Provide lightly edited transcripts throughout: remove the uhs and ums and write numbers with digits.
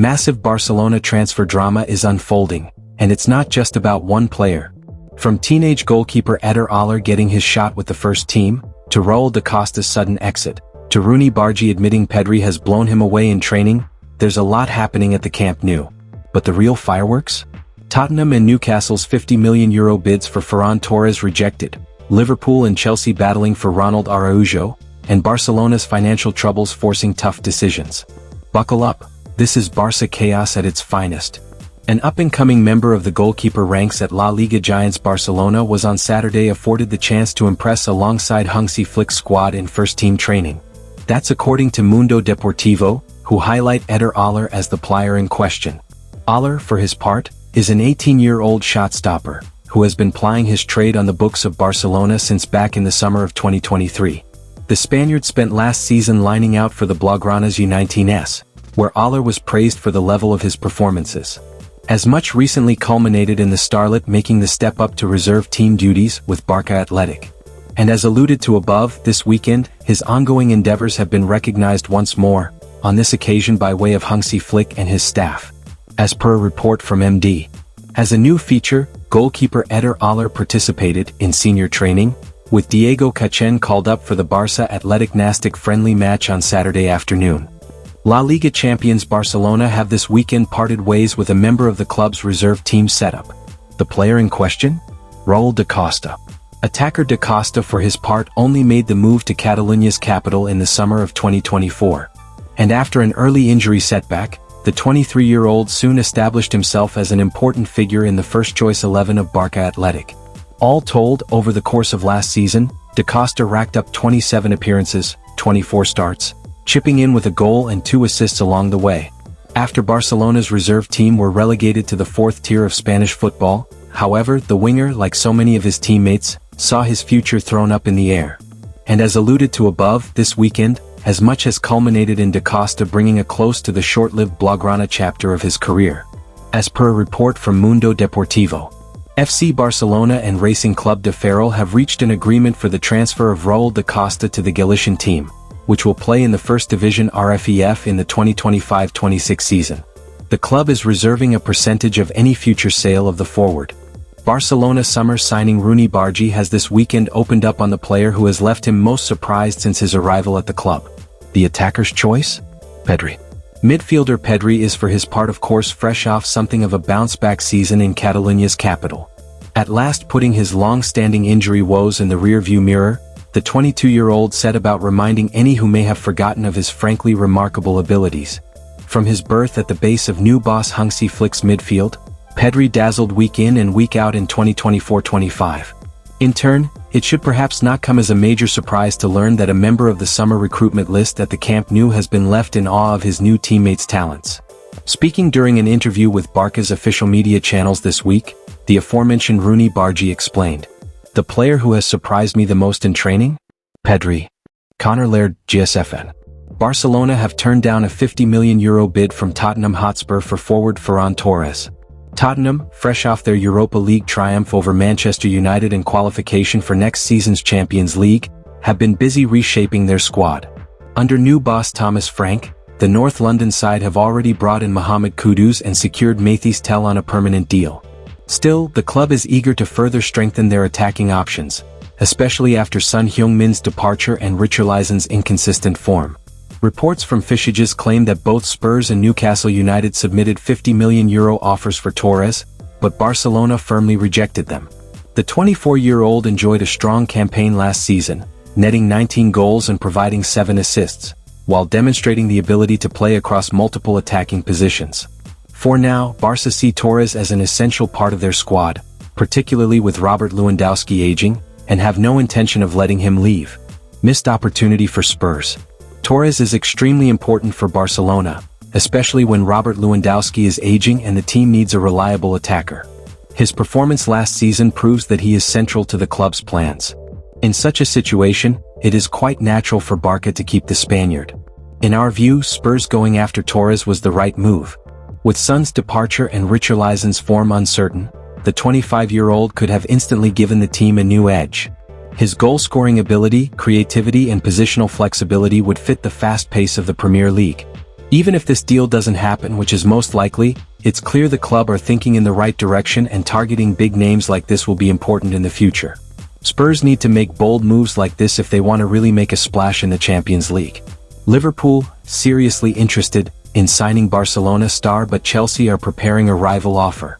Massive Barcelona transfer drama is unfolding, and it's not just about one player. From teenage goalkeeper Eder Aller getting his shot with the first team, to Raúl Dacosta's sudden exit, to Roony Bardghji admitting Pedri has blown him away in training, there's a lot happening at the Camp Nou. But the real fireworks? Tottenham and Newcastle's €50 million bids for Ferran Torres rejected, Liverpool and Chelsea battling for Ronald Araujo, and Barcelona's financial troubles forcing tough decisions. Buckle up, this is Barça chaos at its finest. An up-and-coming member of the goalkeeper ranks at La Liga giants Barcelona was on Saturday afforded the chance to impress alongside Hansi Flick's squad in first-team training. That's according to Mundo Deportivo, who highlight Eder Aller as the player in question. Aller, for his part, is an 18-year-old shot-stopper, who has been plying his trade on the books of Barcelona since back in the summer of 2023. The Spaniard spent last season lining out for the Blaugranas U19s, where Aller was praised for the level of his performances. As much recently culminated in the starlet making the step up to reserve team duties with Barça Athletic. And as alluded to above, this weekend, his ongoing endeavors have been recognized once more, on this occasion by way of Hansi Flick and his staff. As per a report from MD. As a new feature, goalkeeper Eder Aller participated in senior training, with Diego Cachén called up for the Barça Athletic Nastic friendly match on Saturday afternoon. La Liga champions Barcelona have this weekend parted ways with a member of the club's reserve team setup. The player in question? Raúl Dacosta. Attacker Dacosta for his part only made the move to Catalonia's capital in the summer of 2024. And after an early injury setback, the 23-year-old soon established himself as an important figure in the first-choice 11 of Barça Athletic. All told, over the course of last season, Dacosta racked up 27 appearances, 24 starts, chipping in with a goal and 2 assists along the way. After Barcelona's reserve team were relegated to the 4th tier of Spanish football, however, the winger, like so many of his teammates, saw his future thrown up in the air. And as alluded to above, this weekend, as much has culminated in Dacosta bringing a close to the short-lived Blaugrana chapter of his career. As per a report from Mundo Deportivo, FC Barcelona and Racing Club de Ferrol have reached an agreement for the transfer of Raúl Dacosta to the Galician team, which will play in the First Division RFEF in the 2025-26 season. The club is reserving a percentage of any future sale of the forward. Barcelona summer signing Roony Bardghji has this weekend opened up on the player who has left him most surprised since his arrival at the club. The attacker's choice? Pedri. Midfielder Pedri is for his part of course fresh off something of a bounce-back season in Catalonia's capital. At last putting his long-standing injury woes in the rear-view mirror, the 22-year-old set about reminding any who may have forgotten of his frankly remarkable abilities. From his berth at the base of new boss Hansi Flick's midfield, Pedri dazzled week in and week out in 2024-25. In turn, it should perhaps not come as a major surprise to learn that a member of the summer recruitment list at the Camp Nou has been left in awe of his new teammates' talents. Speaking during an interview with Barca's official media channels this week, the aforementioned Roony Bardghji explained, "The player who has surprised me the most in training? Pedri." Connor Laird, GSFN. Barcelona have turned down a €50 million bid from Tottenham Hotspur for forward Ferran Torres. Tottenham, fresh off their Europa League triumph over Manchester United and qualification for next season's Champions League, have been busy reshaping their squad. Under new boss Thomas Frank, the North London side have already brought in Mohamed Kudus and secured Mathys Tel on a permanent deal. Still, the club is eager to further strengthen their attacking options, especially after Son Heung-min's departure and Richarlison's inconsistent form. Reports from Fishages claim that both Spurs and Newcastle United submitted €50 million offers for Torres, but Barcelona firmly rejected them. The 24-year-old enjoyed a strong campaign last season, netting 19 goals and providing 7 assists, while demonstrating the ability to play across multiple attacking positions. For now, Barca see Torres as an essential part of their squad, particularly with Robert Lewandowski aging, and have no intention of letting him leave. Missed opportunity for Spurs. Torres is extremely important for Barcelona, especially when Robert Lewandowski is aging and the team needs a reliable attacker. His performance last season proves that he is central to the club's plans. In such a situation, it is quite natural for Barca to keep the Spaniard. In our view, Spurs going after Torres was the right move. With Son's departure and Richarlison's form uncertain, the 25-year-old could have instantly given the team a new edge. His goal-scoring ability, creativity and positional flexibility would fit the fast pace of the Premier League. Even if this deal doesn't happen, which is most likely, it's clear the club are thinking in the right direction, and targeting big names like this will be important in the future. Spurs need to make bold moves like this if they want to really make a splash in the Champions League. Liverpool, seriously interested in signing Barcelona star, but Chelsea are preparing a rival offer.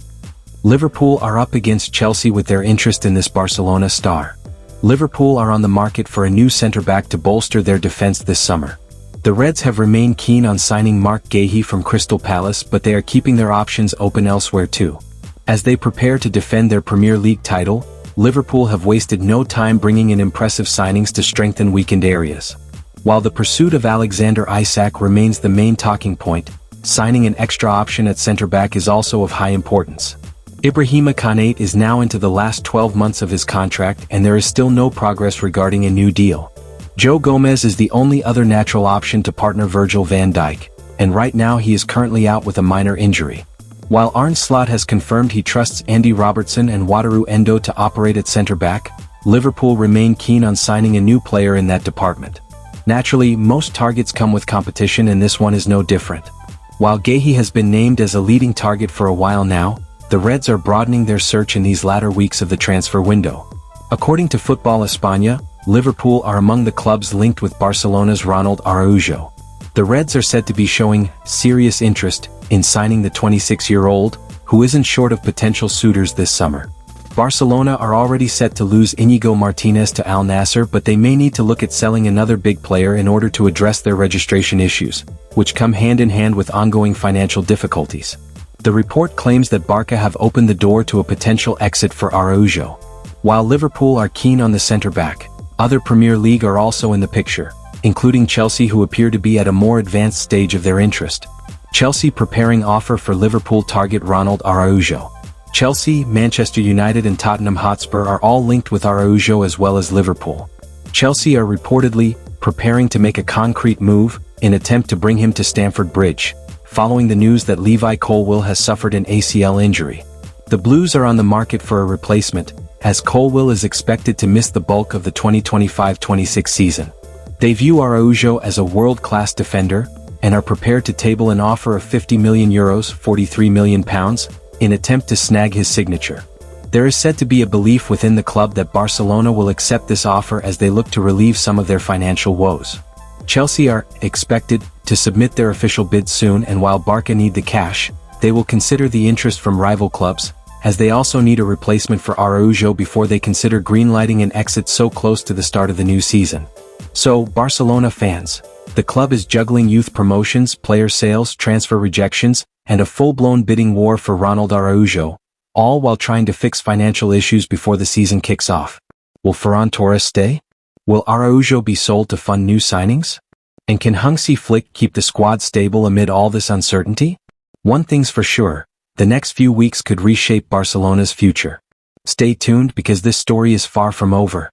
Liverpool are up against Chelsea with their interest in this Barcelona star. Liverpool are on the market for a new centre-back to bolster their defence this summer. The Reds have remained keen on signing Bardghji from Crystal Palace, but they are keeping their options open elsewhere too. As they prepare to defend their Premier League title, Liverpool have wasted no time bringing in impressive signings to strengthen weakened areas. While the pursuit of Alexander Isak remains the main talking point, signing an extra option at centre-back is also of high importance. Ibrahima Konate is now into the last 12 months of his contract, and there is still no progress regarding a new deal. Joe Gomez is the only other natural option to partner Virgil van Dijk, and right now he is currently out with a minor injury. While Arne Slot has confirmed he trusts Andy Robertson and Wataru Endo to operate at centre-back, Liverpool remain keen on signing a new player in that department. Naturally, most targets come with competition, and this one is no different. While Bardghji has been named as a leading target for a while now, the Reds are broadening their search in these latter weeks of the transfer window. According to Football España, Liverpool are among the clubs linked with Barcelona's Ronald Araujo. The Reds are said to be showing serious interest in signing the 26-year-old, who isn't short of potential suitors this summer. Barcelona are already set to lose Íñigo Martínez to Al Nassr, but they may need to look at selling another big player in order to address their registration issues, which come hand in hand with ongoing financial difficulties. The report claims that Barca have opened the door to a potential exit for Araujo. While Liverpool are keen on the centre-back, other Premier League are also in the picture, including Chelsea, who appear to be at a more advanced stage of their interest. Chelsea preparing offer for Liverpool target Ronald Araujo. Chelsea, Manchester United and Tottenham Hotspur are all linked with Araujo, as well as Liverpool. Chelsea are reportedly preparing to make a concrete move in attempt to bring him to Stamford Bridge, following the news that Levi Colwill has suffered an ACL injury. The Blues are on the market for a replacement, as Colwill is expected to miss the bulk of the 2025-26 season. They view Araujo as a world-class defender, and are prepared to table an offer of €50 million (£43 million) in attempt to snag his signature. There is said to be a belief within the club that Barcelona will accept this offer as they look to relieve some of their financial woes. Chelsea are expected to submit their official bid soon, and while Barca need the cash, they will consider the interest from rival clubs, as they also need a replacement for Araujo before they consider greenlighting an exit so close to the start of the new season. So, Barcelona fans, the club is juggling youth promotions, player sales, transfer rejections, and a full-blown bidding war for Ronald Araujo, all while trying to fix financial issues before the season kicks off. Will Ferran Torres stay? Will Araujo be sold to fund new signings? And can Hansi Flick keep the squad stable amid all this uncertainty? One thing's for sure, the next few weeks could reshape Barcelona's future. Stay tuned, because this story is far from over.